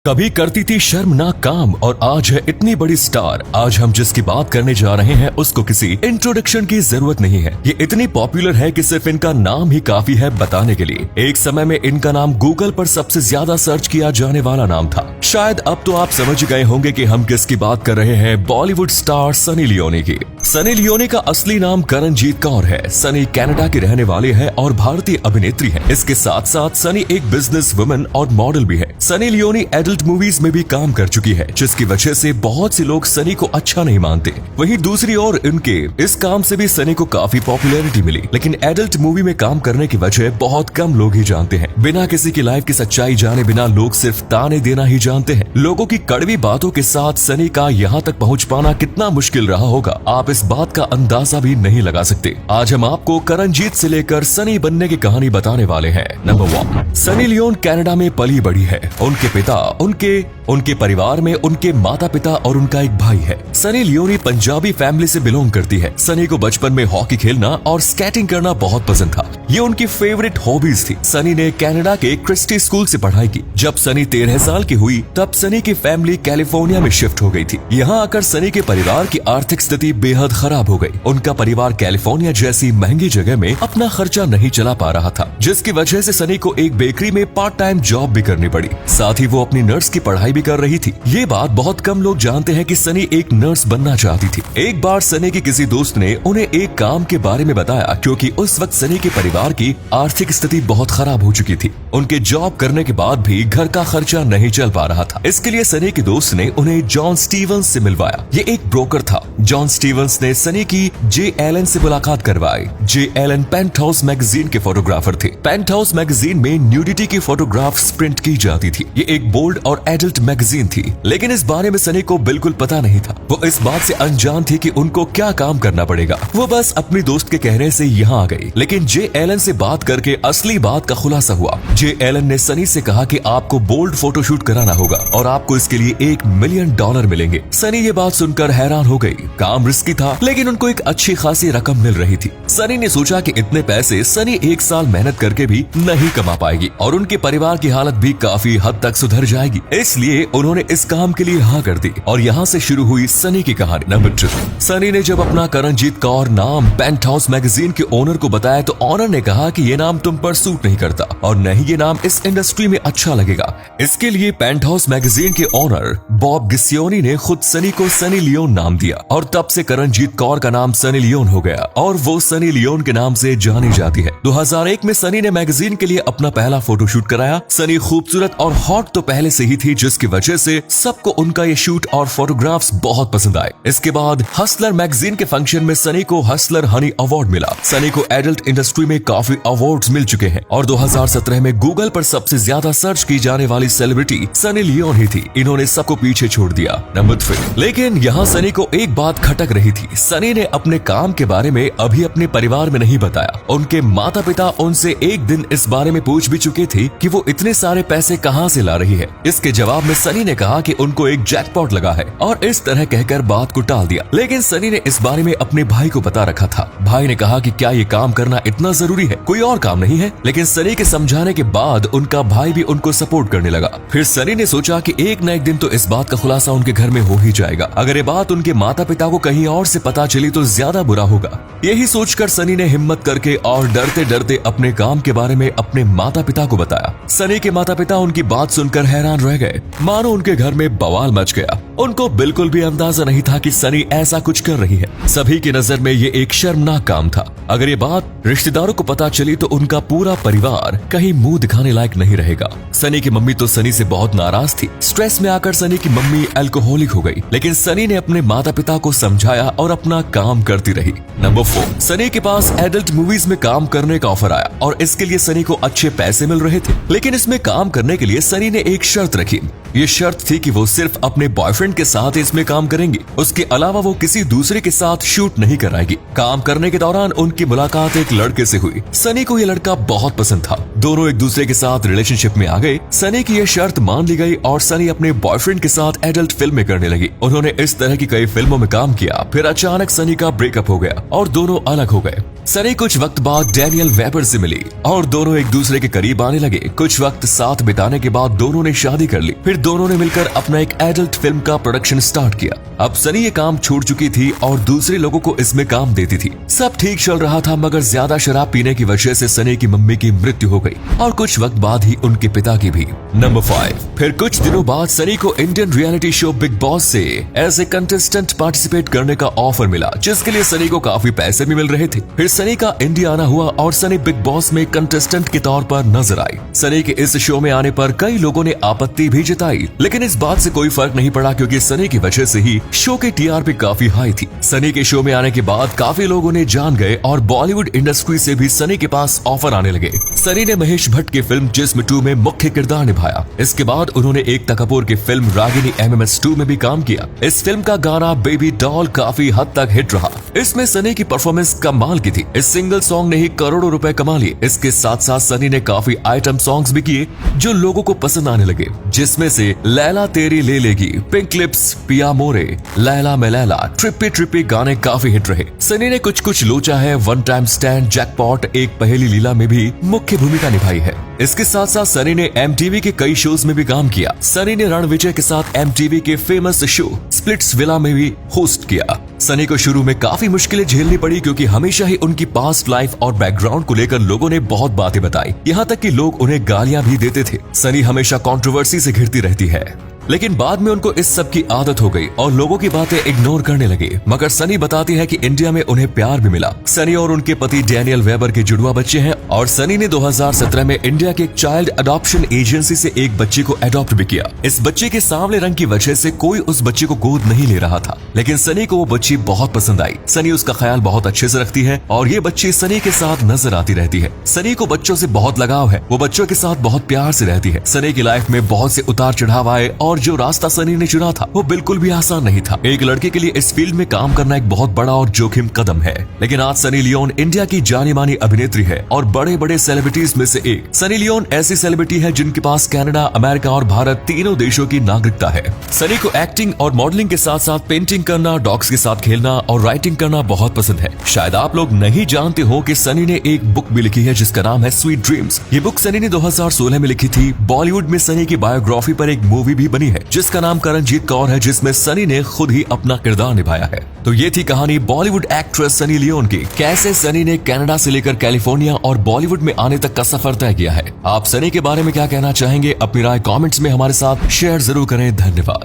कभी करती थी शर्मनाक काम और आज है इतनी बड़ी स्टार। आज हम जिसकी बात करने जा रहे हैं उसको किसी इंट्रोडक्शन की जरूरत नहीं है। ये इतनी पॉपुलर है कि सिर्फ इनका नाम ही काफी है बताने के लिए। एक समय में इनका नाम गूगल पर सबसे ज्यादा सर्च किया जाने वाला नाम था। शायद अब तो आप समझ गए होंगे कि हम किसकी बात कर रहे हैं, बॉलीवुड स्टार सनी लियोनी की। सनी लियोनी का असली नाम करणजीत कौर है। सनी कनाडा के रहने वाले हैं और भारतीय अभिनेत्री हैं। इसके साथ साथ सनी एक बिजनेस वुमन और मॉडल भी है। सनी लियोनी एडल्ट मूवीज में भी काम कर चुकी है, जिसकी वजह से बहुत से लोग सनी को अच्छा नहीं मानते। वहीं दूसरी ओर इनके इस काम से भी सनी को काफी पॉपुलैरिटी मिली, लेकिन एडल्ट मूवी में काम करने की वजह बहुत कम लोग ही जानते हैं। बिना किसी की लाइफ की सच्चाई जाने बिना लोग सिर्फ ताने देना ही जानते हैं। लोगों की कड़वी बातों के साथ सनी का यहाँ तक पहुँच पाना कितना मुश्किल रहा होगा, आप इस बात का अंदाजा भी नहीं लगा सकते। आज हम आपको करणजीत से लेकर सनी बनने की कहानी बताने वाले हैं। नंबर 1, सनी लियोन कनाडा में पली बड़ी है। उनके पिता, उनके परिवार में उनके माता पिता और उनका एक भाई है। सनी लियोनी पंजाबी फैमिली से बिलोंग करती है। सनी को बचपन में हॉकी खेलना और स्केटिंग करना बहुत पसंद था। ये उनकी फेवरेट हॉबीज थी। सनी ने कनाडा के क्रिस्टी स्कूल से पढ़ाई की। जब सनी 13 साल की हुई तब सनी की फैमिली कैलिफोर्निया में शिफ्ट हो गई थी। यहाँ आकर सनी के परिवार की आर्थिक स्थिति बेहद खराब हो गई। उनका परिवार कैलिफोर्निया जैसी महंगी जगह में अपना खर्चा नहीं चला पा रहा था, जिसकी वजह से सनी को एक बेकरी में पार्ट टाइम जॉब भी करनी पड़ी। साथ ही वो अपनी नर्स की पढ़ाई भी कर रही थी। ये बात बहुत कम लोग जानते हैं कि सनी एक नर्स बनना चाहती थी। एक बार सनी के किसी दोस्त ने उन्हें एक काम के बारे में बताया, क्योंकि उस वक्त सनी के परिवार की आर्थिक स्थिति बहुत खराब हो चुकी थी। उनके जॉब करने के बाद भी घर का खर्चा नहीं चल पा रहा था। इसके लिए सनी के दोस्त ने उन्हें जॉन स्टीवंस से मिलवाया। ये एक ब्रोकर था। जॉन स्टीवंस ने सनी की जे एलन से मुलाकात करवाई। जे एलन पेंटहाउस मैगजीन के फोटोग्राफर थे। पेंटहाउस मैगजीन में न्यूडिटी की फोटोग्राफ्स प्रिंट की जाती थी। ये एक बोल्ड और एडल्ट मैगजीन थी, लेकिन इस बारे में सनी को बिल्कुल पता नहीं था। वो इस बात से अनजान थी कि उनको क्या काम करना पड़ेगा। वो बस अपनी दोस्त के कहने से यहाँ आ गई। लेकिन जे एलन से बात करके असली बात का खुलासा हुआ। जे एलन ने सनी से कहा कि आपको बोल्ड फोटोशूट कराना होगा और आपको इसके लिए $1 मिलियन मिलेंगे। सनी ये बात सुनकर हैरान हो गई। काम रिस्की था, लेकिन उनको एक अच्छी खासी रकम मिल रही थी। सनी ने सोचा कि इतने पैसे सनी 1 साल मेहनत करके भी नहीं कमा पाएगी और उनके परिवार की हालत भी काफी हद तक सुधर जाएगी। इसलिए उन्होंने इस काम के लिए हाँ कर दी और यहाँ से शुरू हुई सनी की कहानी। नंबर 2, सनी ने जब अपना करणजीत कौर नाम पेंटहाउस मैगजीन के ओनर को बताया तो ओनर ने कहा कि ये नाम तुम पर सूट नहीं करता और न ही ये नाम इस इंडस्ट्री में अच्छा लगेगा। इसके लिए पेंटहाउस मैगजीन के ओनर बॉब गिसियोनी ने खुद सनी को सनी लियोन नाम दिया और तब से करणजीत कौर का नाम सनी लियोन हो गया और वो सनी लियोन के नाम से जानी जाती है। 2001 में सनी ने मैगजीन के लिए अपना पहला फोटोशूट कराया। सनी खूबसूरत और हॉट तो पहले से ही थी, जिसकी वजह से सबको उनका ये शूट और फोटोग्राफ्स बहुत पसंद आए। इसके बाद हसलर मैगजीन के फंक्शन में सनी को हसलर हनी अवार्ड मिला। सनी को एडल्ट इंडस्ट्री में काफी अवार्ड्स मिल चुके हैं और 2017 में गूगल पर सबसे ज्यादा सर्च की जाने वाली सेलिब्रिटी सनी लियोन ही थी। इन्होंने सबको पीछे छोड़ दिया। नंबर 3, लेकिन यहाँ सनी को एक बात खटक रही थी। सनी ने अपने काम के बारे में अभी अपने परिवार में नहीं बताया। उनके माता पिता उनसे एक दिन इस बारे में पूछ भी चुके थे कि वो इतने सारे पैसे कहाँ से ला रही है। इसके जवाब में सनी ने कहा कि उनको एक जैकपॉट लगा है और इस तरह कहकर बात को टाल दिया। लेकिन सनी ने इस बारे में अपने भाई को बता रखा था। भाई ने कहा कि क्या ये काम करना इतना जरूरी है, कोई और काम नहीं है। लेकिन सनी के समझाने के बाद उनका भाई भी उनको सपोर्ट करने लगा। फिर सनी ने सोचा कि एक न एक दिन तो इस बात का खुलासा उनके घर में हो ही जाएगा। अगर ये बात उनके माता पिता को कहीं और से पता चली तो ज्यादा बुरा होगा। यही सोचकर सनी ने हिम्मत करके और डरते डरते अपने काम के बारे में अपने माता पिता को बताया। सनी के माता पिता उनकी बात सुनकर हैरान रह गए, मानो उनके घर में बवाल मच गया। उनको बिल्कुल भी अंदाजा नहीं था कि सनी ऐसा कुछ कर रही है। सभी की नजर में ये एक शर्मनाक काम था। अगर ये बात रिश्तेदारों को पता चली तो उनका पूरा परिवार कहीं मुंह दिखाने लायक नहीं रहेगा। सनी की मम्मी तो सनी से बहुत नाराज थी। स्ट्रेस में आकर सनी की मम्मी अल्कोहलिक हो गई, लेकिन सनी ने अपने माता पिता को समझाया और अपना काम करती रही। नंबर 4, सनी के पास एडल्ट मूवीज में काम करने का ऑफर आया और इसके लिए सनी को अच्छे पैसे मिल रहे थे। लेकिन इसमें काम करने के लिए सनी ने एक शर्त रखी। ये शर्त थी कि वो सिर्फ अपने बॉयफ्रेंड के साथ इसमें काम करेंगी। उसके अलावा वो किसी दूसरे के साथ शूट नहीं कराएगी। काम करने के दौरान उनकी मुलाकात एक लड़के से हुई। सनी को ये लड़का बहुत पसंद था। दोनों एक दूसरे के साथ रिलेशनशिप में आ गए। सनी की यह शर्त मान ली गई और सनी अपने बॉयफ्रेंड के साथ एडल्ट फिल्में करने लगी। उन्होंने इस तरह की कई फिल्मों में काम किया। फिर अचानक सनी का ब्रेकअप हो गया और दोनों अलग हो गए। सनी कुछ वक्त बाद डैनियल वेबर से मिली और दोनों एक दूसरे के करीब आने लगे। कुछ वक्त साथ बिताने के बाद दोनों ने शादी कर ली। फिर दोनों ने मिलकर अपना एक एडल्ट फिल्म का प्रोडक्शन स्टार्ट किया। अब सनी ये काम छोड़ चुकी थी और दूसरे लोगों को इसमें काम देती थी। सब ठीक चल रहा था, मगर ज्यादा शराब पीने की वजह से सनी की मम्मी की मृत्यु हो गई और कुछ वक्त बाद ही उनके पिता की भी। नंबर 5। फिर कुछ दिनों बाद सनी को Indian reality show big boss से एज ए कंटेस्टेंट पार्टिसिपेट करने का ऑफर मिला, जिसके लिए सनी को काफी पैसे भी मिल रहे थे। फिर सनी का इंडिया आना हुआ और सनी बिग बॉस में कंटेस्टेंट के तौर पर नजर आई। सनी के इस शो में आने पर कई लोगों ने आपत्ति भी जताई, लेकिन इस बात से कोई फर्क नहीं पड़ा क्योंकि सनी की वजह से ही शो की टीआरपी काफी हाई थी। सनी के शो में आने के बाद काफी लोगों ने जान गए और बॉलीवुड इंडस्ट्री से भी सनी के पास ऑफर आने लगे। सनी ने महेश भट्ट की फिल्म जिस्म 2 में मुख्य किरदार निभाया। इसके बाद उन्होंने एकता कपूर की फिल्म रागिनी MMS 2 में भी काम किया। इस फिल्म का गाना बेबी डॉल काफी हद तक हिट रहा। इसमें सनी की परफॉर्मेंस कमाल की थी। इस सिंगल सॉन्ग ने ही करोड़ों रुपए कमा लिए। इसके साथ साथ सनी ने काफी आइटम सॉन्ग्स भी किए जो लोगों को पसंद आने लगे, जिसमें से लैला तेरी ले लेगी, पिंक लिप्स, पिया मोरे, लैला में लैला, ट्रिपी ट्रिपी गाने काफी हिट रहे। सनी ने कुछ कुछ लोचा है, वन टाइम स्टैंड, जैकपॉट, एक पहेली लीला में भी मुख्य भूमिका निभाई है। इसके साथ साथ सनी ने MTV के कई शोज में भी काम किया। सनी ने रणविजय के साथ MTV के फेमस शो स्प्लिट्स विला में भी होस्ट किया। सनी को शुरू में काफी मुश्किलें झेलनी पड़ी क्योंकि हमेशा ही उनकी पास्ट लाइफ और बैकग्राउंड को लेकर लोगों ने बहुत बातें बताई, यहाँ तक कि लोग उन्हें गालियां भी देते थे। सनी हमेशा कंट्रोवर्सी से घिरती रहती है, लेकिन बाद में उनको इस सब की आदत हो गई और लोगों की बातें इग्नोर करने लगे। मगर सनी बताती है कि इंडिया में उन्हें प्यार भी मिला। सनी और उनके पति डैनियल वेबर के जुड़वा बच्चे हैं और सनी ने 2017 में इंडिया के एक चाइल्ड अडॉप्शन एजेंसी से एक बच्चे को अडॉप्ट भी किया। इस बच्चे के सांवले रंग की वजह से कोई उस बच्चे को गोद नहीं ले रहा था, लेकिन सनी को वो बच्ची बहुत पसंद आई। सनी उसका ख्याल बहुत अच्छे से रखती है और ये बच्ची सनी के साथ नजर आती रहती है। सनी को बच्चों से बहुत लगाव है, वो बच्चों के साथ बहुत प्यार से रहती है। सनी की लाइफ में बहुत से उतार चढ़ाव आए और जो रास्ता सनी ने चुना था वो बिल्कुल भी आसान नहीं था। एक लड़के के लिए इस फील्ड में काम करना एक बहुत बड़ा और जोखिम कदम है, लेकिन आज सनी लियोन इंडिया की जानी मानी अभिनेत्री है और बड़े बड़े सेलिब्रिटीज में से एक। सनी लियोन ऐसी सेलिब्रिटी है जिनके पास कनाडा, अमेरिका और भारत तीनों देशों की नागरिकता है। सनी को एक्टिंग और मॉडलिंग के साथ साथ पेंटिंग करना, डॉग्स के साथ खेलना और राइटिंग करना बहुत पसंद है। शायद आप लोग नहीं जानते हो कि सनी ने एक बुक भी लिखी है जिसका नाम है स्वीट ड्रीम्स। ये बुक सनी ने 2016 में लिखी थी। बॉलीवुड में सनी की बायोग्राफी पर एक मूवी भी बनी है जिसका नाम करणजीत कौर है, जिसमें सनी ने खुद ही अपना किरदार निभाया है। तो ये थी कहानी बॉलीवुड एक्ट्रेस सनी लियोन की, कैसे सनी ने कनाडा से लेकर कैलिफोर्निया और बॉलीवुड में आने तक का सफर तय किया है। आप सनी के बारे में क्या कहना चाहेंगे? अपनी राय कमेंट्स में हमारे साथ शेयर जरूर करें। धन्यवाद।